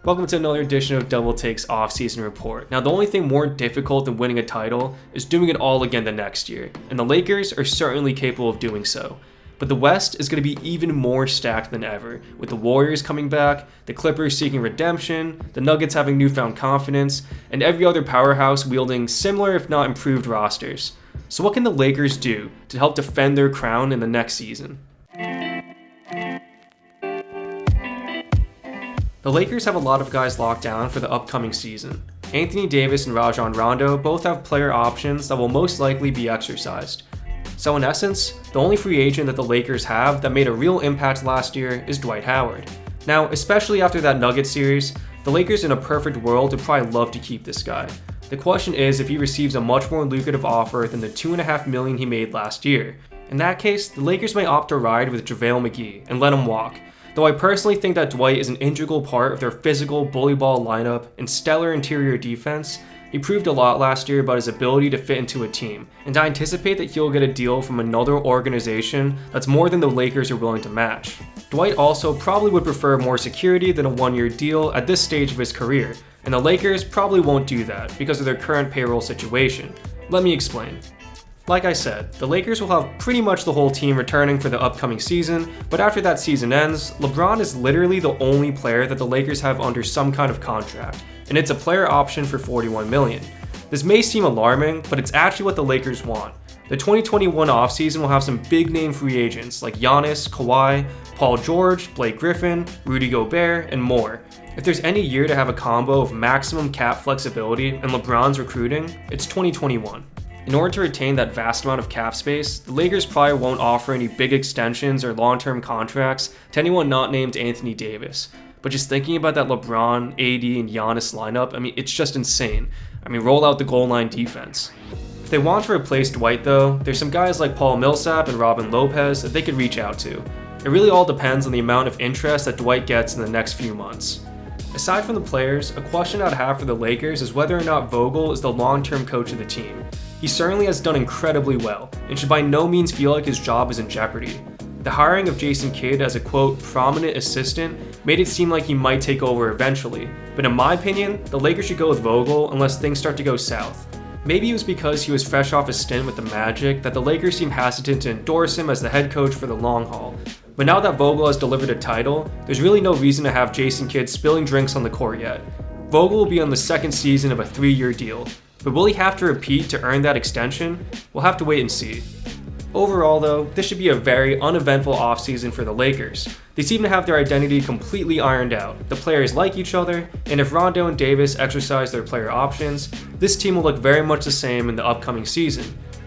Welcome to another edition of Double Take's Offseason Report. Now, the only thing more difficult than winning a title is doing it all again the next year, and the Lakers are certainly capable of doing so. But the West is going to be even more stacked than ever, with the Warriors coming back, the Clippers seeking redemption, the Nuggets having newfound confidence, and every other powerhouse wielding similar if not improved rosters. So what can the Lakers do to help defend their crown in the next season? The Lakers have a lot of guys locked down for the upcoming season. Anthony Davis and Rajon Rondo both have player options that will most likely be exercised. So in essence, the only free agent that the Lakers have that made a real impact last year is Dwight Howard. Now, especially after that Nuggets series, the Lakers in a perfect world would probably love to keep this guy. The question is if he receives a much more lucrative offer than the $2.5 million he made last year. In that case, the Lakers may opt to ride with JaVale McGee and let him walk. Though I personally think that Dwight is an integral part of their physical bully ball lineup and stellar interior defense, he proved a lot last year about his ability to fit into a team, and I anticipate that he'll get a deal from another organization that's more than the Lakers are willing to match. Dwight also probably would prefer more security than a one-year deal at this stage of his career, and the Lakers probably won't do that because of their current payroll situation. Let me explain. Like I said, the Lakers will have pretty much the whole team returning for the upcoming season, but after that season ends, LeBron is literally the only player that the Lakers have under some kind of contract, and it's a player option for $41 million. This may seem alarming, but it's actually what the Lakers want. The 2021 offseason will have some big-name free agents like Giannis, Kawhi, Paul George, Blake Griffin, Rudy Gobert, and more. If there's any year to have a combo of maximum cap flexibility and LeBron's recruiting, it's 2021. In order to retain that vast amount of cap space, the Lakers probably won't offer any big extensions or long-term contracts to anyone not named Anthony Davis. But just thinking about that LeBron, AD, and Giannis lineup, it's just insane. Roll out the goal line defense. If they want to replace Dwight though, there's some guys like Paul Millsap and Robin Lopez that they could reach out to. It really all depends on the amount of interest that Dwight gets in the next few months. Aside from the players, a question I'd have for the Lakers is whether or not Vogel is the long-term coach of the team. He certainly has done incredibly well, and should by no means feel like his job is in jeopardy. The hiring of Jason Kidd as a quote, prominent assistant made it seem like he might take over eventually, but in my opinion, the Lakers should go with Vogel unless things start to go south. Maybe it was because he was fresh off his stint with the Magic that the Lakers seem hesitant to endorse him as the head coach for the long haul. But now that Vogel has delivered a title, there's really no reason to have Jason Kidd spilling drinks on the court yet. Vogel will be on the second season of a 3-year deal, but will he have to repeat to earn that extension? We'll have to wait and see. Overall though, this should be a very uneventful offseason for the Lakers. They seem to have their identity completely ironed out. The players like each other, and if Rondo and Davis exercise their player options, this team will look very much the same in the upcoming season.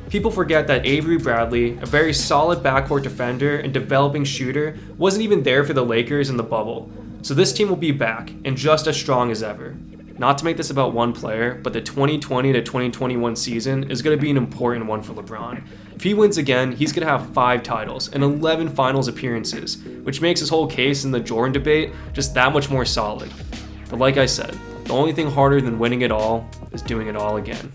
People forget that Avery Bradley, a very solid backcourt defender and developing shooter, wasn't even there for the Lakers in the bubble. So this team will be back, and just as strong as ever. Not to make this about one player, but the 2020 to 2021 season is going to be an important one for LeBron. If he wins again, he's going to have 5 titles and 11 finals appearances, which makes his whole case in the Jordan debate just that much more solid. But like I said, the only thing harder than winning it all is doing it all again.